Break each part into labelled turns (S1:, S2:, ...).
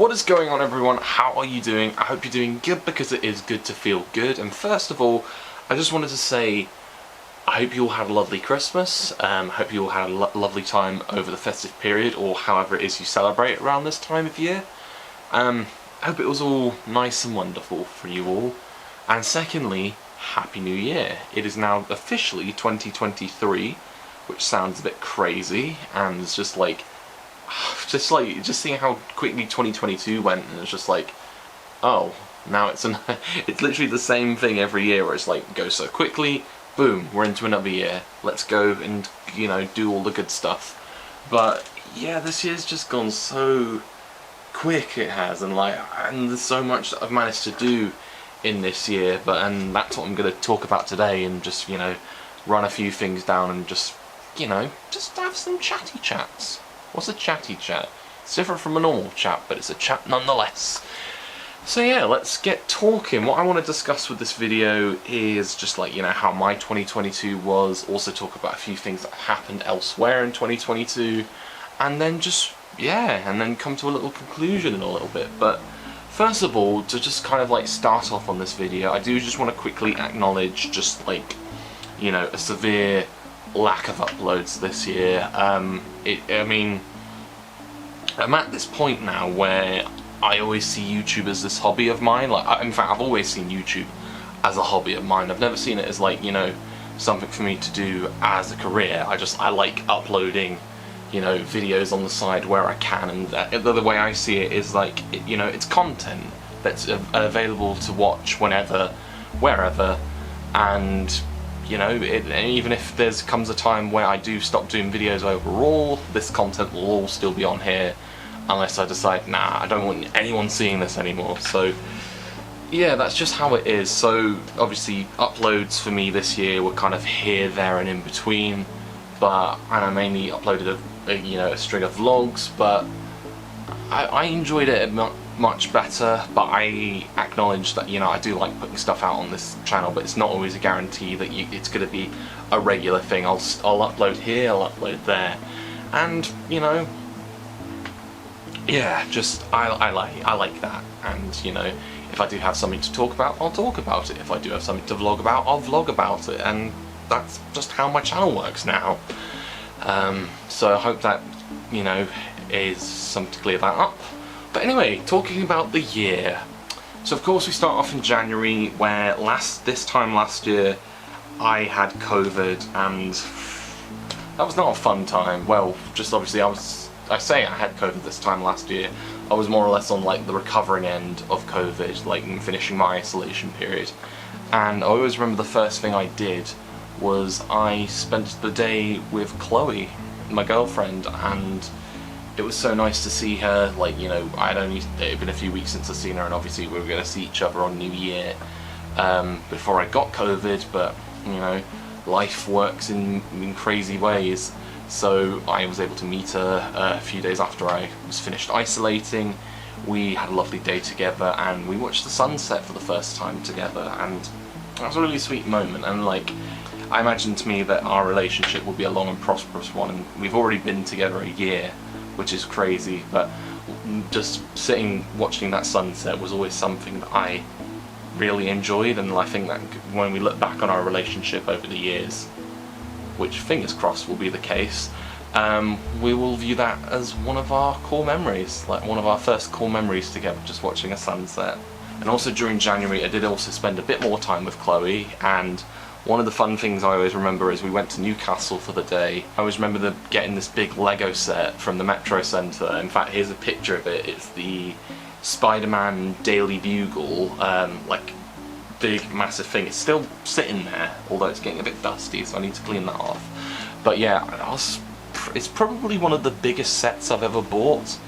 S1: What is going on, everyone? How are you doing? I hope you're doing good, because it is good to feel good. And first of all, I just wanted to say I hope you all had a lovely Christmas. Hope you all had a lovely time over the festive period, or however it is you celebrate around this time of year. I hope it was all nice and wonderful for you all. And secondly, Happy New Year. It is now officially 2023, which sounds a bit crazy, and it's just seeing how quickly 2022 went, and it's just like, oh, now it's it's literally the same thing every year, where it's like, goes so quickly, boom, we're into another year, let's go and, you know, do all the good stuff. But yeah, this year's just gone so quick, it has, and there's so much that I've managed to do in this year, and that's what I'm going to talk about today, and just, you know, run a few things down and just, you know, just have some chatty chats. What's a chatty chat? It's different from a normal chat, but it's a chat nonetheless. So yeah, let's get talking. What I want to discuss with this video is just, like, you know, how my 2022 was, also talk about a few things that happened elsewhere in 2022, and then just, yeah, and then come to a little conclusion in a little bit. But first of all, to just kind of like start off on this video, I do just want to quickly acknowledge just, like, you know, a severe lack of uploads this year. I mean, I'm at this point now where I always see YouTube as this hobby of mine. Like, in fact, I've always seen YouTube as a hobby of mine. I've never seen it as, like, you know, something for me to do as a career. I like uploading, you know, videos on the side where I can, and the way I see it is like, you know, it's content that's available to watch whenever, wherever, and, you know, even if comes a time where I do stop doing videos overall, this content will all still be on here, unless I decide, nah, I don't want anyone seeing this anymore. So yeah, that's just how it is. So obviously uploads for me this year were kind of here, there and in between, and I mainly uploaded a string of vlogs, but I enjoyed it much better. But I acknowledge that, you know, I do like putting stuff out on this channel, but it's not always a guarantee that it's going to be a regular thing. I'll upload here, I'll upload there, and, you know, yeah, just I like that. And, you know, if I do have something to talk about, I'll talk about it. If I do have something to vlog about, I'll vlog about it, and that's just how my channel works now. So I hope that, you know, is something to clear that up. But anyway, talking about the year. So of course we start off in January, where this time last year I had COVID, and that was not a fun time. Well, just obviously I say I had COVID this time last year. I was more or less on, like, the recovering end of COVID, like finishing my isolation period. And I always remember the first thing I did was I spent the day with Chloe, my girlfriend, and it was so nice to see her. Like, you know, it had been a few weeks since I'd seen her, and obviously we were going to see each other on New Year before I got COVID, but, you know, life works in crazy ways. So I was able to meet her a few days after I was finished isolating. We had a lovely day together, and we watched the sunset for the first time together, and that was a really sweet moment. And, like, I imagine to me that our relationship will be a long and prosperous one, and we've already been together a year, which is crazy, but just sitting watching that sunset was always something that I really enjoyed. And I think that when we look back on our relationship over the years, which fingers crossed will be the case, we will view that as one of our core memories, like one of our first core memories together, just watching a sunset. And also during January I did also spend a bit more time with Chloe, and one of the fun things I always remember is we went to Newcastle for the day. I always remember getting this big Lego set from the Metro Centre. In fact, here's a picture of it. It's the Spider-Man Daily Bugle, like, big massive thing. It's still sitting there, although it's getting a bit dusty, so I need to clean that off. But yeah, it's probably one of the biggest sets I've ever bought,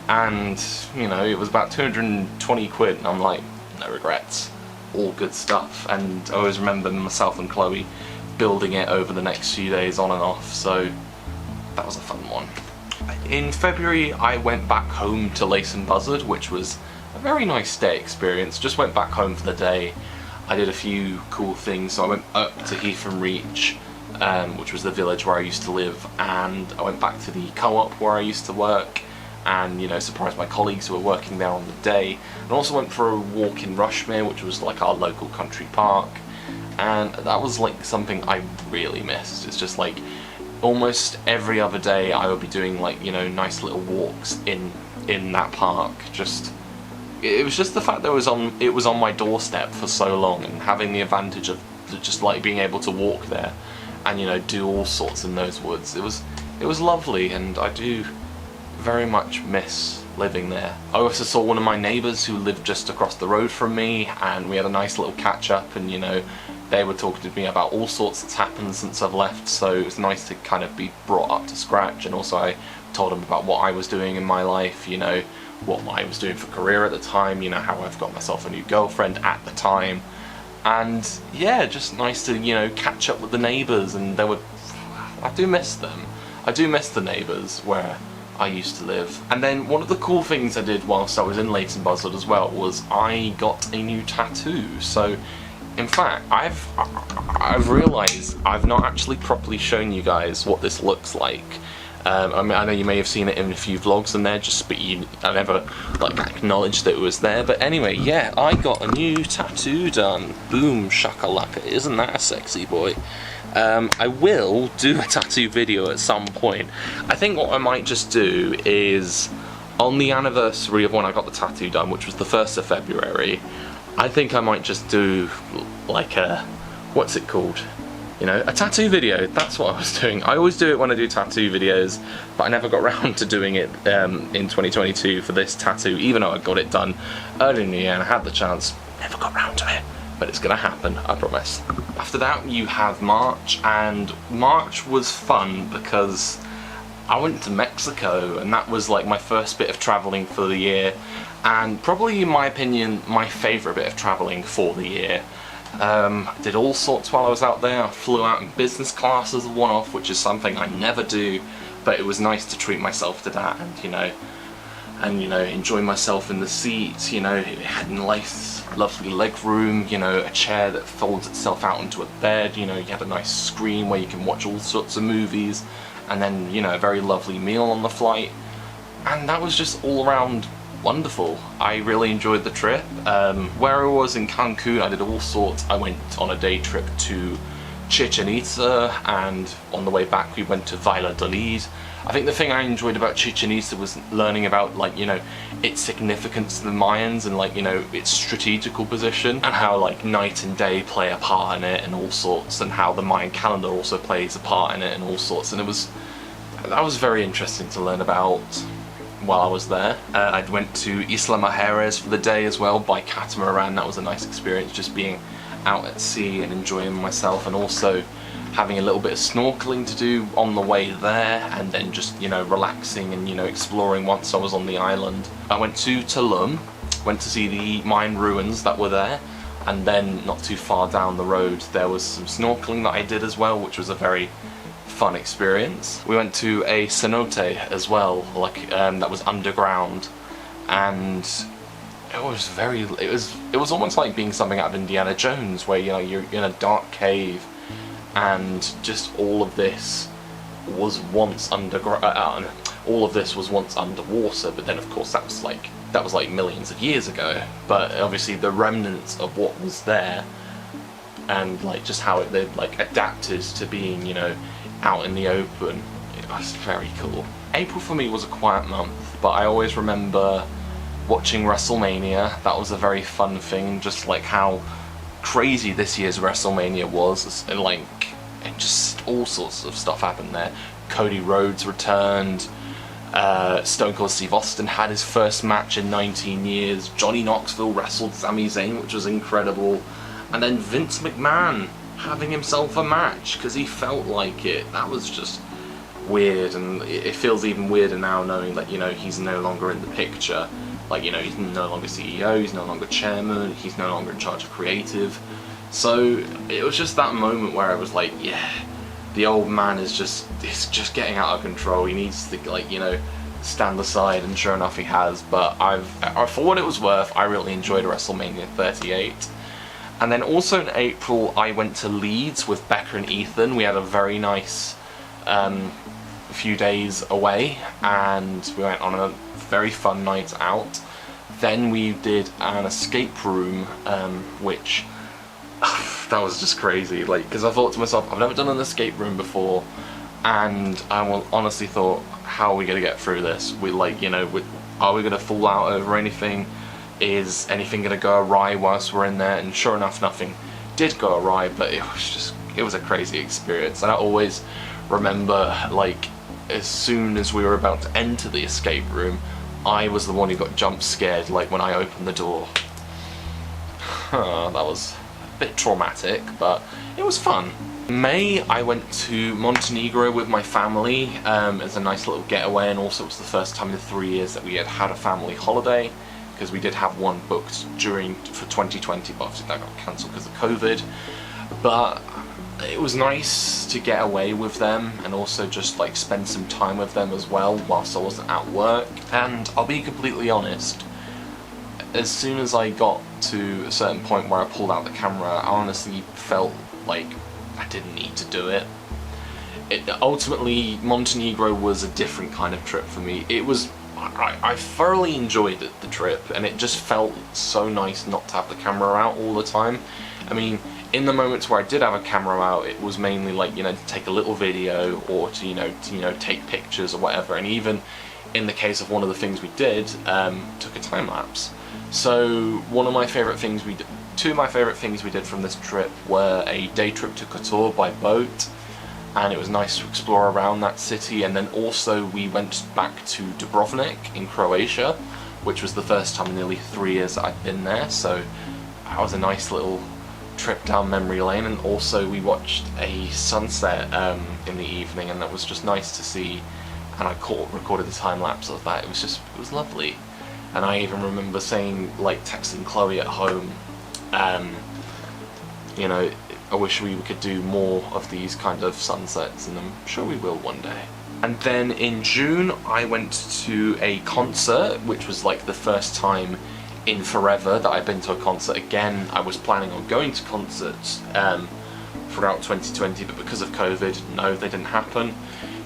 S1: and, you know, it was about 220 quid, and I'm like, no regrets. All good stuff. And I always remember myself and Chloe building it over the next few days on and off, so that was a fun one. In February I went back home to Lace & Buzzard, which was a very nice day experience. Just went back home for the day. I did a few cool things. So I went up to Heath and Reach, which was the village where I used to live, and I went back to the co-op where I used to work, and, you know, surprised my colleagues who were working there on the day. And also went for a walk in Rushmere, which was like our local country park, and that was like something I really missed. It's just like almost every other day I would be doing like, you know, nice little walks in that park. Just, it was just the fact that it was on my doorstep for so long, and having the advantage of just like being able to walk there and, you know, do all sorts in those woods. It was lovely, and I do very much miss living there. I also saw one of my neighbours who lived just across the road from me, and we had a nice little catch up, and, you know, they were talking to me about all sorts that's happened since I've left, so it was nice to kind of be brought up to scratch. And also I told them about what I was doing in my life, you know, what I was doing for career at the time, you know, how I've got myself a new girlfriend at the time. And yeah, just nice to, you know, catch up with the neighbours, and I do miss them. I do miss the neighbours where I used to live. And then one of the cool things I did whilst I was in Leighton Buzzard as well was I got a new tattoo. So in fact, I've realised I've not actually properly shown you guys what this looks like. I mean, I know you may have seen it in a few vlogs in there, but I never like acknowledged that it was there. But anyway, yeah, I got a new tattoo done. Boom shakalaka, isn't that a sexy boy? I will do a tattoo video at some point. I think what I might just do is, on the anniversary of when I got the tattoo done, which was the 1st of February, I think I might just do like a, what's it called? You know, a tattoo video. That's what I was doing. I always do it when I do tattoo videos, but I never got around to doing it in 2022 for this tattoo, even though I got it done early in the year and I had the chance. Never got round to it, but it's gonna happen, I promise. After that you have March, and March was fun because I went to Mexico, and that was like my first bit of travelling for the year, and probably in my opinion my favourite bit of travelling for the year. I did all sorts while I was out there. I flew out in business class as a one-off, which is something I never do, but it was nice to treat myself to that, and you know, enjoy myself in the seat. You know, it had a nice lovely leg room, you know, a chair that folds itself out into a bed, you know, you had a nice screen where you can watch all sorts of movies, and then, you know, a very lovely meal on the flight, and that was just all around wonderful. I really enjoyed the trip. Where I was in Cancun, I did all sorts. I went on a day trip to Chichen Itza, and on the way back we went to Valladolid. I think the thing I enjoyed about Chichen Itza was learning about, like, you know, its significance to the Mayans, and, like, you know, its strategical position, and how, like, night and day play a part in it and all sorts, and how the Mayan calendar also plays a part in it and all sorts, and that was very interesting to learn about while I was there. I went to Isla Mujeres for the day as well by catamaran. That was a nice experience, just being out at sea and enjoying myself, and also having a little bit of snorkeling to do on the way there, and then just, you know, relaxing and, you know, exploring once I was on the island. I went to Tulum, went to see the Mayan ruins that were there, and then not too far down the road there was some snorkeling that I did as well, which was a very fun experience. We went to a cenote as well, like that was underground, and it was almost like being something out of Indiana Jones, where, you know, you're in a dark cave, and just all of this was once underground. All of this was once underwater, but then of course that was like millions of years ago. But obviously the remnants of what was there, and like just how they'd like adapted to being, you know, out in the open, it was very cool. April for me was a quiet month, but I always remember watching WrestleMania. That was a very fun thing, just like how crazy this year's WrestleMania was, and just all sorts of stuff happened there. Cody Rhodes returned, Stone Cold Steve Austin had his first match in 19 years, Johnny Knoxville wrestled Sami Zayn, which was incredible, and then Vince McMahon having himself a match because he felt like it. That was just weird, and it feels even weirder now knowing that, you know, he's no longer in the picture. Like, you know, he's no longer CEO, he's no longer chairman, he's no longer in charge of creative. So it was just that moment where I was like, yeah, the old man is just getting out of control. He needs to, like, you know, stand aside, and sure enough he has. But for what it was worth, I really enjoyed WrestleMania 38. And then also in April I went to Leeds with Becca and Ethan. We had a very nice few days away, and we went on a very fun night out. Then we did an escape room, which that was just crazy. Like, because I thought to myself, I've never done an escape room before, and I honestly thought, how are we gonna get through this? Are we gonna fall out over anything? Is anything gonna go awry whilst we're in there? And sure enough, nothing did go awry, but it was a crazy experience. And I always remember, like, as soon as we were about to enter the escape room, I was the one who got jump scared, like when I opened the door. That was a bit traumatic, but it was fun. In May, I went to Montenegro with my family as a nice little getaway, and also it was the first time in 3 years that we had a family holiday, because we did have one booked for 2020, but obviously that got cancelled because of COVID. But it was nice to get away with them and also just like spend some time with them as well whilst I wasn't at work. And I'll be completely honest, as soon as I got to a certain point where I pulled out the camera, I honestly felt like I didn't need to do it. Ultimately, Montenegro was a different kind of trip for me. I thoroughly enjoyed the trip, and it just felt so nice not to have the camera out all the time. I mean, in the moments where I did have a camera out, it was mainly like, to take a little video or to take pictures or whatever. And even in the case of one of the things we did, took a time lapse. So two of my favourite things we did from this trip were a day trip to Kotor by boat, and it was nice to explore around that city. And then also we went back to Dubrovnik in Croatia, which was the first time in nearly 3 years that I'd been there, so that was a nice little trip down memory lane. And also we watched a sunset in the evening, and that was just nice to see, and I recorded the time lapse of that. It was lovely. And I even remember saying, like, texting Chloe at home, I wish we could do more of these kind of sunsets, and I'm sure we will one day. And then in June, I went to a concert, which was like the first time in forever that I've been to a concert. Again, I was planning on going to concerts throughout 2020, but because of COVID, no, they didn't happen.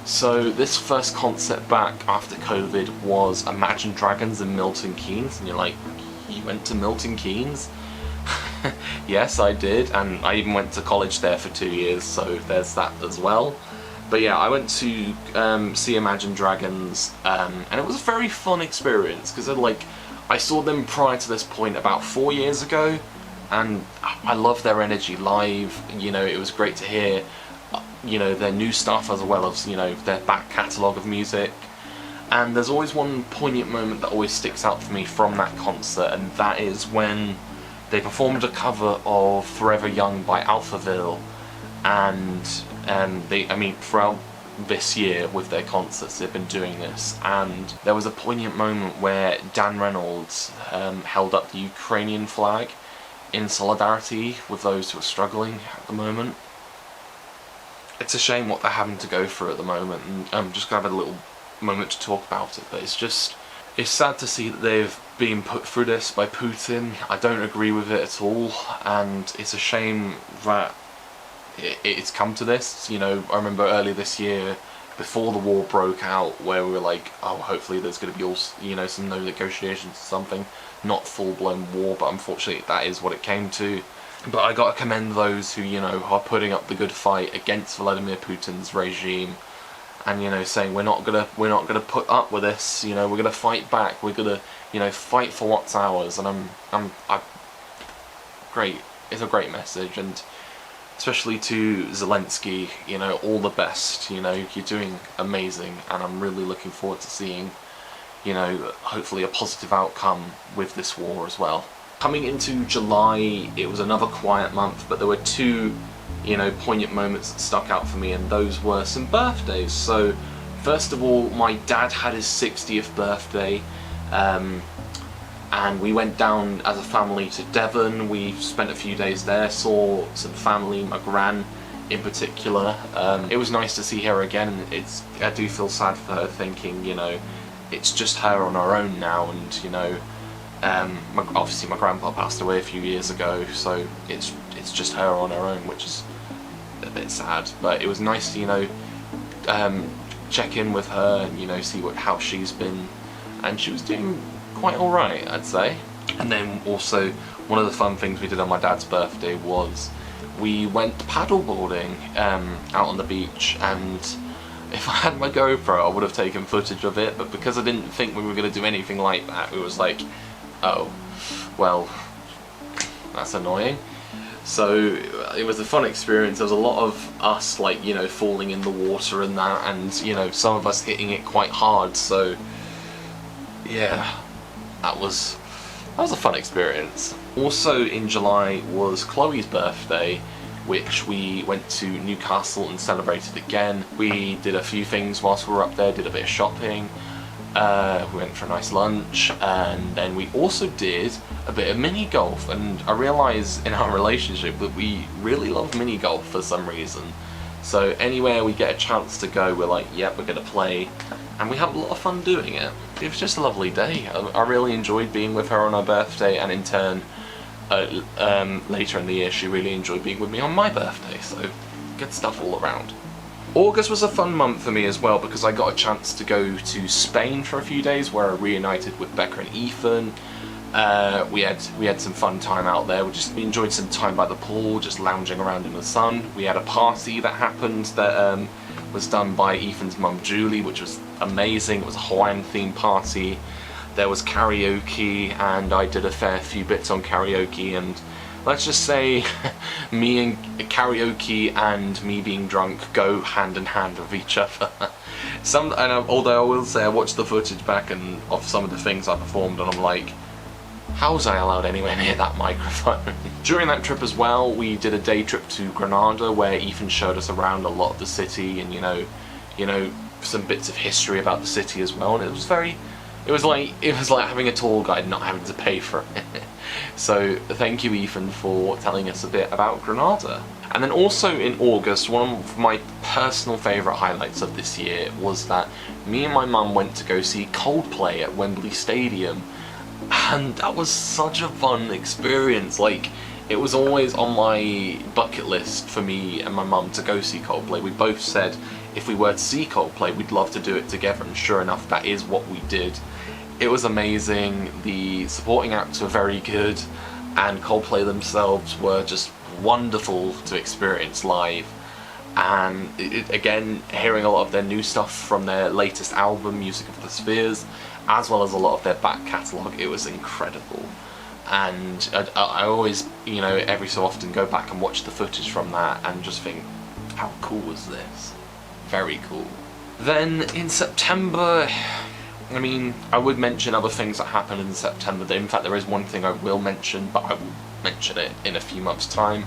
S1: So this first concert back after COVID was Imagine Dragons in Milton Keynes, and you're like, you went to Milton Keynes? Yes, I did, and I even went to college there for 2 years, so there's that as well. But yeah, I went to see Imagine Dragons, and it was a very fun experience, because I saw them prior to this point about 4 years ago, and I love their energy live. It was great to hear their new stuff as well as their back catalogue of music. And there's always one poignant moment that always sticks out for me from that concert, and that is when they performed a cover of Forever Young by Alphaville. And throughout this year with their concerts they've been doing this, and there was a poignant moment where Dan Reynolds held up the Ukrainian flag in solidarity with those who are struggling at the moment. It's a shame what they're having to go through at the moment, and I'm just going to have a little moment to talk about it, but it's sad to see that they've been put through this by Putin. I don't agree with it at all, and it's a shame that it's come to this. I remember earlier this year, before the war broke out, where we were like, oh, hopefully there's going to be some no negotiations or something, not full-blown war, but unfortunately that is what it came to. But I gotta commend those who, are putting up the good fight against Vladimir Putin's regime, and saying we're not gonna put up with this. We're gonna fight back. We're gonna fight for what's ours. And I'm great. It's a great message, and especially to Zelensky, all the best. You're doing amazing, and I'm really looking forward to seeing, hopefully a positive outcome with this war as well. Coming into July, it was another quiet month, but there were two, poignant moments that stuck out for me, and those were some birthdays. So, first of all, my dad had his 60th birthday, and we went down as a family to Devon. We spent a few days there, saw some family, my gran in particular. It was nice to see her again. I do feel sad for her, thinking, it's just her on her own now, and obviously my grandpa passed away a few years ago, so it's just her on her own, which is a bit sad. But it was nice to check in with her and see how she's been, and she was doing quite alright, I'd say. And then also, one of the fun things we did on my dad's birthday was we went paddleboarding out on the beach, and if I had my GoPro I would have taken footage of it, but because I didn't think we were going to do anything like that, it was like, oh, well, that's annoying. So it was a fun experience. There was a lot of us, like, you know, falling in the water and that, and, you know, some of us hitting it quite hard, so yeah, that was a fun experience. Also in July was Chloe's birthday, which we went to Newcastle and celebrated again. We did a few things whilst we were up there, did a bit of shopping, we went for a nice lunch, and then we also did a bit of mini golf. And I realised in our relationship that we really love mini golf for some reason. So anywhere we get a chance to go, we're like, yep, we're going to play, and we have a lot of fun doing it. It was just a lovely day. I really enjoyed being with her on her birthday, and in turn, later in the year, she really enjoyed being with me on my birthday, so good stuff all around. August was a fun month for me as well, because I got a chance to go to Spain for a few days, where I reunited with Becca and Ethan. We had some fun time out there. We enjoyed some time by the pool, just lounging around in the sun. We had a party that happened that was done by Ethan's mum Julie, which was amazing. It was a Hawaiian themed party. There was karaoke, and I did a fair few bits on karaoke, and let's just say me and karaoke and me being drunk go hand in hand with each other. Although I will say I watched the footage back and of some of the things I performed, and I'm like, how was I allowed anywhere near that microphone? During that trip as well, we did a day trip to Granada, where Ethan showed us around a lot of the city, and you know some bits of history about the city as well, and it was like having a tour guide, not having to pay for it. So thank you, Ethan, for telling us a bit about Granada. And then also in August, one of my personal favourite highlights of this year was that me and my mum went to go see Coldplay at Wembley Stadium, and that was such a fun experience. Like, it was always on my bucket list for me and my mum to go see Coldplay. We both said if we were to see Coldplay, we'd love to do it together, and sure enough, that is what we did. It was amazing. The supporting acts were very good, and Coldplay themselves were just wonderful to experience live. And again, hearing a lot of their new stuff from their latest album, Music of the Spheres, as well as a lot of their back catalogue, it was incredible. And I always, you know, every so often go back and watch the footage from that and just think, how cool was this? Very cool. Then in September, I mean, I would mention other things that happened in September. In fact, there is one thing I will mention, but I will mention it in a few months' time.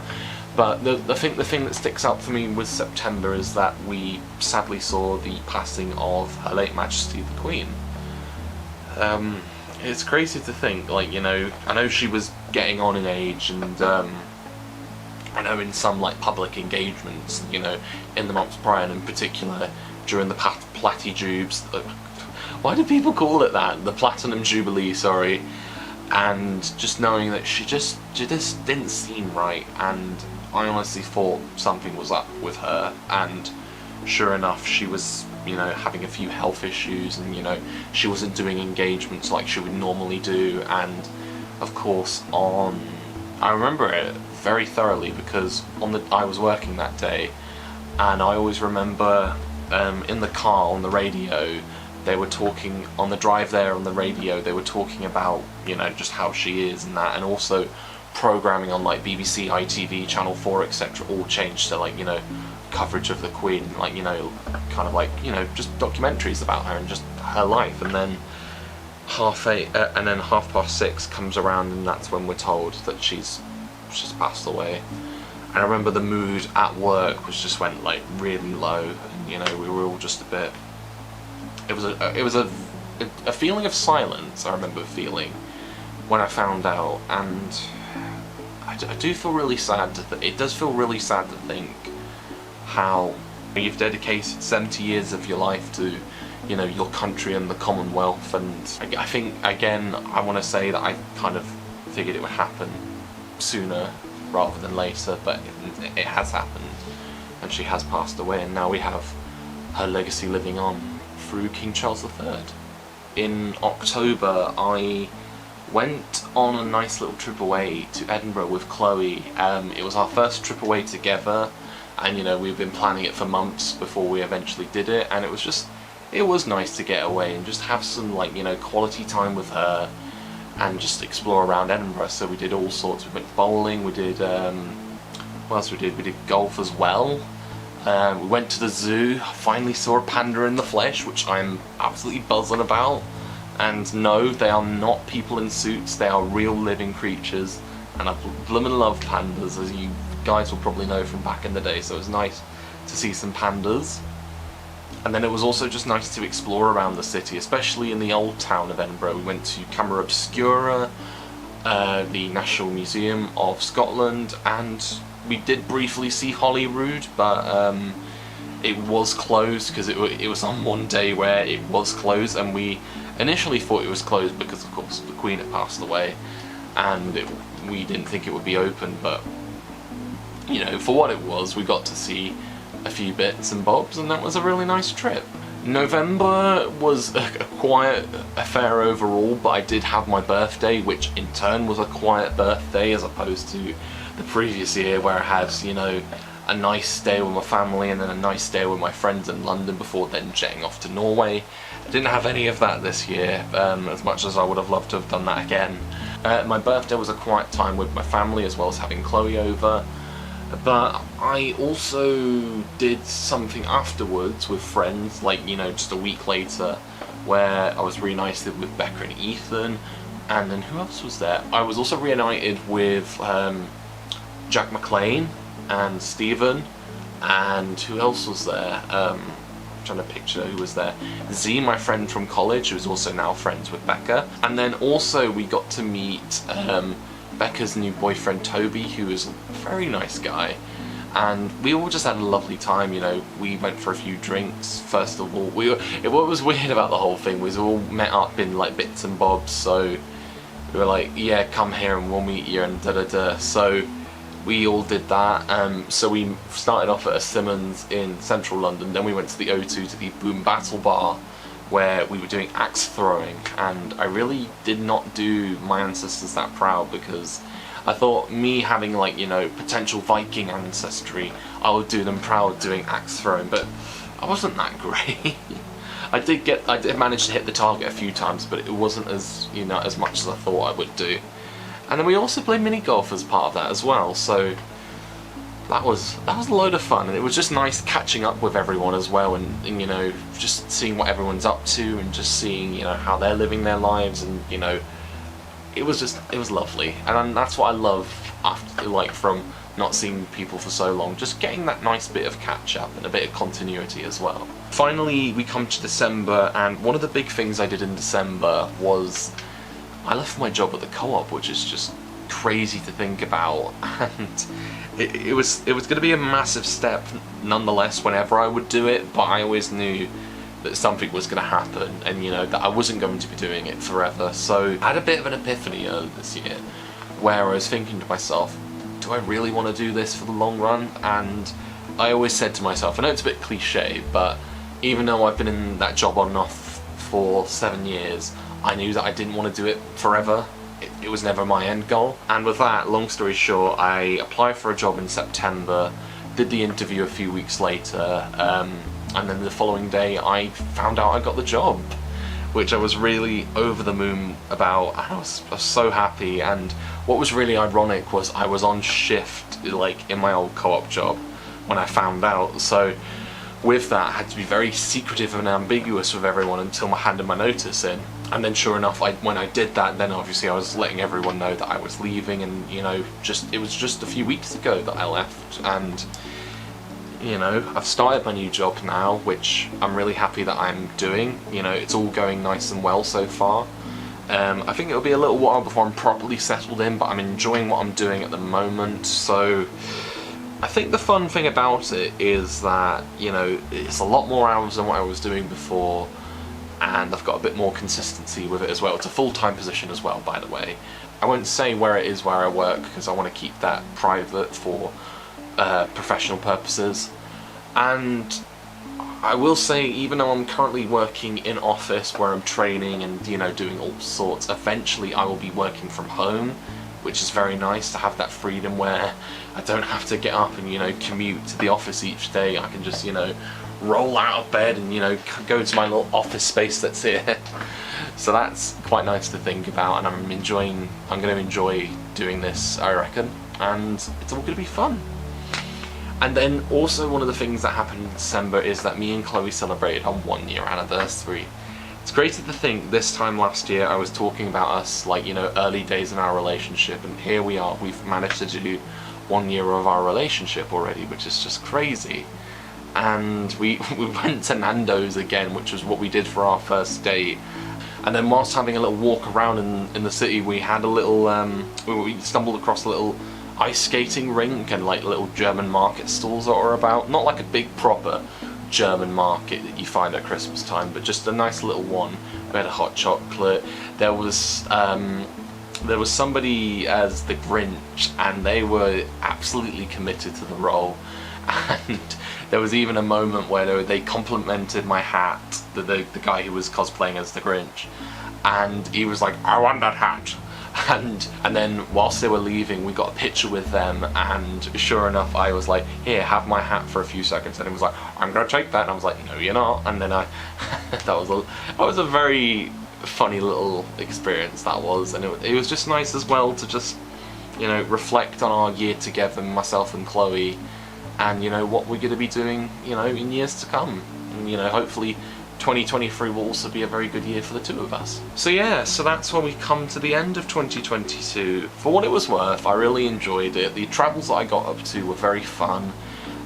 S1: But the thing that sticks out for me with September is that we sadly saw the passing of Her Late Majesty the Queen. It's crazy to think, like, you know, I know she was getting on in age, and I know in some, like, public engagements, you know, in the months prior, and in particular during the Platy-Jubes, why do people call it that? The Platinum Jubilee, sorry. And just knowing that she just didn't seem right, and I honestly thought something was up with her, and sure enough, she was, you know, having a few health issues, and, you know, she wasn't doing engagements like she would normally do. And of course, I remember it very thoroughly, because I was working that day, and I always remember in the car on the radio, they were talking on the drive there on the radio, they were talking about, you know, just how she is and that, and also programming on like BBC, ITV, Channel 4, etc. all changed to, like, you know, coverage of the Queen, like, you know, kind of like, you know, just documentaries about her and just her life. And then 6:30 comes around, and that's when we're told that she's passed away. And I remember the mood at work just went like really low, and, you know, we were all just a bit. It was a feeling of silence. I remember feeling when I found out, and I do feel really sad it does feel really sad to think how you've dedicated 70 years of your life to, you know, your country and the Commonwealth. And I think, again, I want to say that I kind of figured it would happen sooner rather than later, but it has happened, and she has passed away, and now we have her legacy living on through King Charles III. in October I went on a nice little trip away to Edinburgh with Chloe. It was our first trip away together, and you know, we've been planning it for months before we eventually did it, and it was nice to get away and just have some, like, you know, quality time with her and just explore around Edinburgh. So we did all sorts. We went bowling, we did what else we did? We did golf as well. We went to the zoo, finally saw a panda in the flesh, which I'm absolutely buzzing about. And no, they are not people in suits, they are real living creatures, and I bloomin' love pandas, as you guys will probably know from back in the day, so it was nice to see some pandas. And then it was also just nice to explore around the city, especially in the old town of Edinburgh. We went to Camera Obscura, the National Museum of Scotland, and we did briefly see Holyrood, but it was closed because it was on one day where it was closed, and we initially thought it was closed because, of course, the Queen had passed away, and we didn't think it would be open. But you know, for what it was, we got to see a few bits and bobs, and that was a really nice trip. November was a quiet affair overall, but I did have my birthday, which in turn was a quiet birthday, as opposed to the previous year where I had, you know, a nice day with my family and then a nice day with my friends in London before then jetting off to Norway. I didn't have any of that this year, as much as I would have loved to have done that again. My birthday was a quiet time with my family, as well as having Chloe over. But I also did something afterwards with friends, like, you know, just a week later, where I was reunited with Becca and Ethan, and then who else was there? I was also reunited with Jack McLean and Stephen, and who else was there? I'm trying to picture who was there. Z, my friend from college, who is also now friends with Becca, and then also we got to meet Becca's new boyfriend Toby, who is a very nice guy, and we all just had a lovely time. You know, we went for a few drinks. First of all, what was weird about the whole thing was we all met up in like bits and bobs, so we were like, yeah, come here and we'll meet you, and da da da. So we all did that. So we started off at a Simmons in central London, then we went to the O2 to the Boom Battle Bar, where we were doing axe throwing, and I really did not do my ancestors that proud, because I thought, me having, like, you know, potential Viking ancestry, I would do them proud doing axe throwing, but I wasn't that great. I did manage to hit the target a few times, but it wasn't as, you know, as much as I thought I would do. And then we also played mini golf as part of that as well, so that was a load of fun, and it was just nice catching up with everyone as well, and you know, just seeing what everyone's up to, and just seeing, you know, how they're living their lives, and you know, it was lovely. And that's what I love after, like, from not seeing people for so long, just getting that nice bit of catch up and a bit of continuity as well. Finally, we come to December, and one of the big things I did in December was I left my job at the Co-op, which is just crazy to think about, and it was going to be a massive step nonetheless whenever I would do it, but I always knew that something was going to happen, and you know, that I wasn't going to be doing it forever. So I had a bit of an epiphany earlier this year where I was thinking to myself, do I really want to do this for the long run? And I always said to myself, I know it's a bit cliche, but even though I've been in that job on and off for 7 years, I knew that I didn't want to do it forever. It was never my end goal. And with that, long story short, I applied for a job in September, did the interview a few weeks later, and then the following day I found out I got the job, which I was really over the moon about, and I was so happy. And what was really ironic was I was on shift, like, in my old Co-op job when I found out, so with that I had to be very secretive and ambiguous with everyone until I handed my notice in. And then sure enough, when I did that, then obviously I was letting everyone know that I was leaving, and you know, it was just a few weeks ago that I left, and you know, I've started my new job now, which I'm really happy that I'm doing. You know, it's all going nice and well so far. I think it'll be a little while before I'm properly settled in, but I'm enjoying what I'm doing at the moment. So I think the fun thing about it is that, you know, it's a lot more hours than what I was doing before, and I've got a bit more consistency with it as well. It's a full-time position as well, by the way. I won't say where it is where I work, because I want to keep that private for professional purposes. And I will say, even though I'm currently working in office where I'm training and, you know, doing all sorts, eventually I will be working from home, which is very nice to have that freedom where I don't have to get up and, you know, commute to the office each day. I can just, you know, roll out of bed and, you know, go to my little office space that's here. So that's quite nice to think about, and I'm going to enjoy doing this, I reckon, and it's all going to be fun. And then also one of the things that happened in December is that me and Chloe celebrated our 1-year anniversary. It's crazy to think this time last year I was talking about us, like, you know, early days in our relationship, and here we are, we've managed to do 1 year of our relationship already, which is just crazy. And we went to Nando's again, which was what we did for our first date. And then whilst having a little walk around in the city, we had a little, we stumbled across a little ice skating rink and like little German market stalls that are about. Not like a big proper German market that you find at Christmas time, but just a nice little one. We had a hot chocolate. There was somebody as the Grinch, and they were absolutely committed to the role. And there was even a moment where they complimented my hat, the guy who was cosplaying as the Grinch, and he was like, "I want that hat." And then whilst they were leaving, we got a picture with them, and sure enough, I was like, "Here, have my hat for a few seconds," and he was like, "I'm gonna take that," and I was like, "No, you're not." And then that was a very funny little experience, that was, and it was just nice as well to just, you know, reflect on our year together, myself and Chloe, and, you know, what we're going to be doing, you know, in years to come. And, you know, hopefully 2023 will also be a very good year for the two of us. So yeah, so that's when we come to the end of 2022. For what it was worth, I really enjoyed it. The travels that I got up to were very fun.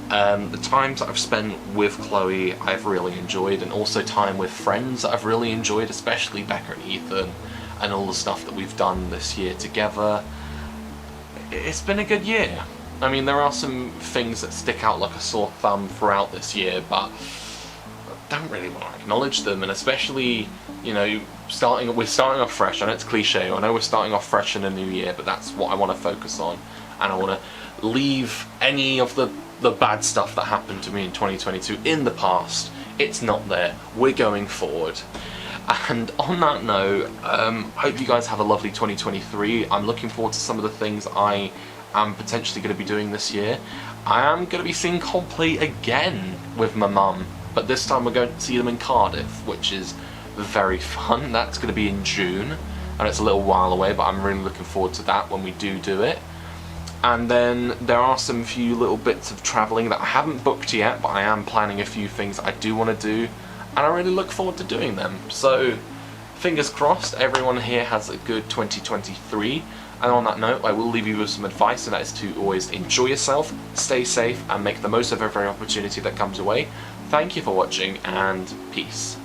S1: The times that I've spent with Chloe I've really enjoyed, and also time with friends that I've really enjoyed, especially Becca and Ethan, and all the stuff that we've done this year together. It's been a good year. I mean, there are some things that stick out like a sore thumb throughout this year, but I don't really want to acknowledge them, and especially, you know, we're starting off fresh. I know it's cliche, I know we're starting off fresh in a new year, but that's what I want to focus on, and I want to leave any of the bad stuff that happened to me in 2022 in the past. It's not there. We're going forward. And on that note, I hope you guys have a lovely 2023. I'm looking forward to some of the things I'm potentially going to be doing this year. I am going to be seeing Coldplay again with my mum, but this time we're going to see them in Cardiff, which is very fun. That's going to be in June, and it's a little while away, but I'm really looking forward to that when we do it. And then there are some few little bits of travelling that I haven't booked yet, but I am planning a few things I do want to do, and I really look forward to doing them. So fingers crossed everyone here has a good 2023. And on that note, I will leave you with some advice, and that is to always enjoy yourself, stay safe, and make the most of every opportunity that comes your way. Thank you for watching, and peace.